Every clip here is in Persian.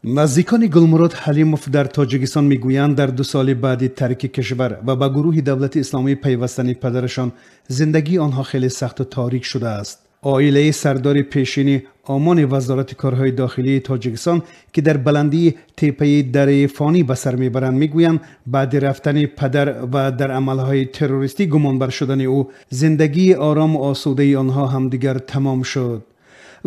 نزدیکان گلمراد حلیموف در تاجیکستان میگویند در 2 سال بعد ترک کشور و به گروه دولت اسلامی پیوستن پدرشان زندگی آنها خیلی سخت و تاریک شده است. عائله سردار پیشین آمان وزارت کارهای داخلی تاجیکستان که در بلندی تپه دره فانی به سر میبرند میگویند بعد رفتن پدر و در عملهای تروریستی گمانبر شدن او زندگی آرام و آسوده آنها هم دیگر تمام شد.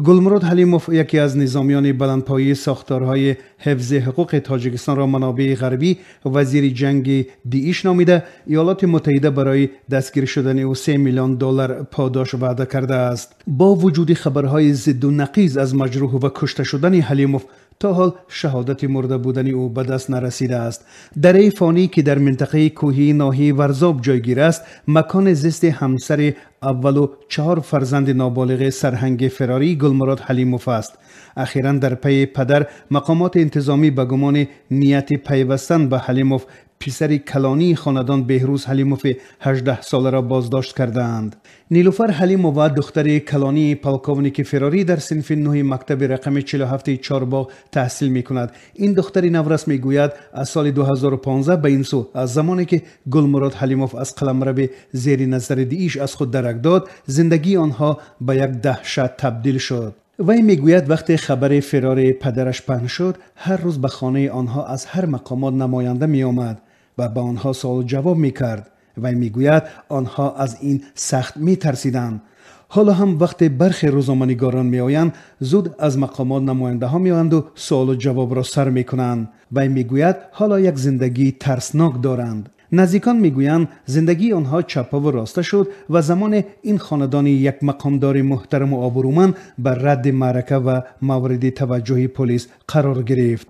گلمراد حلیموف یکی از نظامیان بلندپایه ساختارهای حفظ حقوق تاجیکستان را منابع غربی وزیر جنگ دیش نامیده ایالات متحده برای دستگیر شدن او 3 میلیون دلار پاداش وعده کرده است. با وجود خبرهای ضد و نقیض از مجروح و کشته شدن حلیموف تا حال شهادت مرده بودن او به دست نرسیده است. دره فانی که در منطقه کوهی ناحیه ورزاب جایگیر است مکان زیست همسر اول و 4 فرزند نابالغ سرهنگ فراری گلمراد حلیموف است. اخیراً در پی پدر مقامات انتظامی به گمان نیت پیوستن به حلیموف پسر کلانی خاندان بهروز حلیموف 18 ساله را بازداشت کردند. نیلوفر حلیموف و دختر کلانی پالکونیک فراری در صنف 9 مکتب رقم 47 چارباغ تحصیل می کند. این دختر نورس می گوید از سال 2015 به این سو از زمانی که گلمراد حلیموف از قلمرو زیر نظر دیش از خود درک داد زندگی آنها به یک دهشت تبدیل شد. وی میگوید وقتی خبر فرار پدرش پهن شد هر روز به خانه آنها از هر مقامات نماینده می آمد و به آنها سوال جواب می کرد. وی میگوید آنها از این سخت می ترسیدند. حالا هم وقتی برخی روزنامه‌نگاران می آیند زود از مقامات نماینده ها می آیند و سوال و جواب را سر می کنند. وی میگوید حالا یک زندگی ترسناک دارند. نزدیکان میگویند زندگی آنها چپا و راسته شد و زمان این خاندان یک مقامدار محترم و آبرومند بر رد معرکه و مورد توجه پلیس قرار گرفت.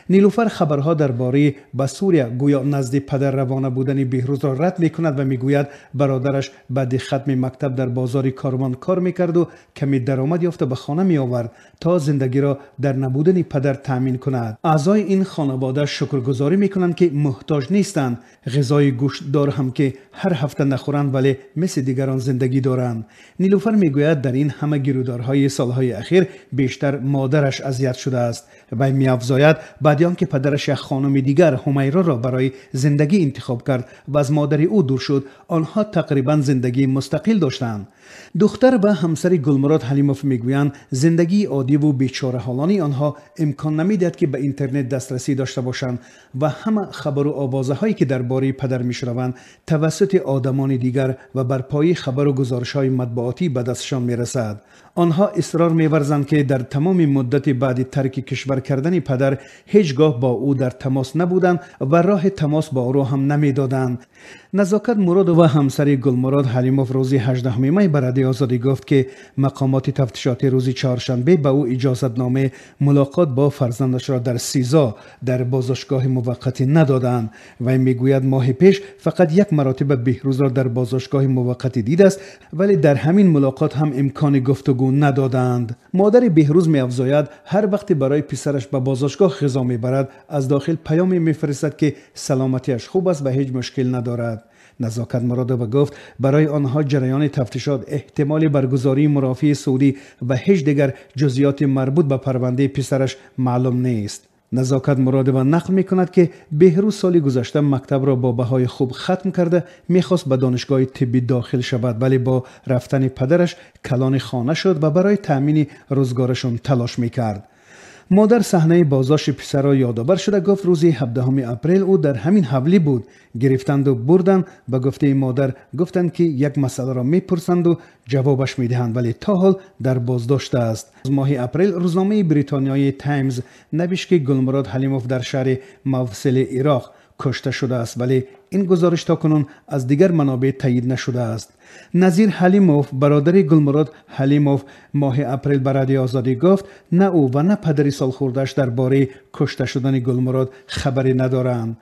نیلوفر خبرها درباره به سوریه گویا نزد پدر روانه بودن بهروز را رد میکند و میگوید برادرش بعد ختم مکتب در بازار کاروان کار میکرد و کمی درآمد یافته به خانه می آورد تا زندگی را در نبودن پدر تامین کند. اعضای این خانواده شکرگزاری میکنند که محتاج نیستند. غذای گوشتدار هم که هر هفته نخورند ولی مثل دیگران زندگی دارند. نیلوفر میگوید در این همه گیرودارهای سالهای اخیر بیشتر مادرش اذیت شده است و میافزاید بعد آنکه پدرش یک خانم دیگر همیرا را برای زندگی انتخاب کرد و از مادر او دور شد آنها تقریبا زندگی مستقل داشتند. دختر و همسر گلمراد حلیموف میگویند زندگی عادی و بیچاره حالانی آنها امکان نمیدهد که به اینترنت دسترسی داشته باشند و همه خبر و آوازه هایی که درباره پدر میشنوند توسط آدمان دیگر و بر پای خبر و گزارش های مطبوعاتی به دستشان میرسد. آنها اصرار می‌ورزند که در تمام مدت بعد ترک کشور کردن پدر هیچگاه با او در تماس نبودند و راه تماس با او را هم نمی‌دادند. نزاکت مراد و همسر گلمراد حلیموف روز 18 می به رادیو آزادی گفت که مقامات تفتیشاتی روز چهارشنبه به او اجازه‌نامه ملاقات با فرزندش را در سیزا در بازداشتگاه موقتی ندادند. و میگوید ماه پیش فقط 1 مرتبه بهروز را در بازداشتگاه موقتی دیده است ولی در همین ملاقات هم امکان گفتگو ندادند. مادر بهروز می‌افزاید هر وقت برای پسرش به بازداشتگاه غذا میبرد از داخل پیامی میفرستد که سلامتیش خوب است و هیچ مشکل ندارد. نزاکت مرادوف گفت برای آنها جریان تفتیشات احتمال برگزاری مرافعه سعودی و هیچ دیگر جزئیات مربوط به پرونده پسرش معلوم نیست. نزاکت مرادوف نقل می‌کند که بهروز سال گذشته مکتب را با بهای خوب ختم کرده می‌خواست به دانشگاه طبی داخل شود ولی با رفتن پدرش کلان خانه شد و برای تأمین روزگارشان تلاش می‌کرد. مادر صحنه بازداشت پسر را یادآور شده گفت روز 17 اپریل او در همین حولی بود. گرفتند و بردند. به گفته مادر گفتند که یک مسئله را میپرسند و جوابش میدهند ولی تا حال در بازداشت است. از ماه اپریل روزنامه بریتانیایی تایمز نوشت که گلمراد حلیموف در شهر موصل عراق کشته شده است ولی این گزارش تاکنون از دیگر منابع تایید نشده است. نظیر حلیموف برادر گلمراد حلیموف ماه اپریل به رادیو آزادی گفت نه او و نه پدری سالخورده‌اش درباره کشته شدن گلمراد خبری ندارند.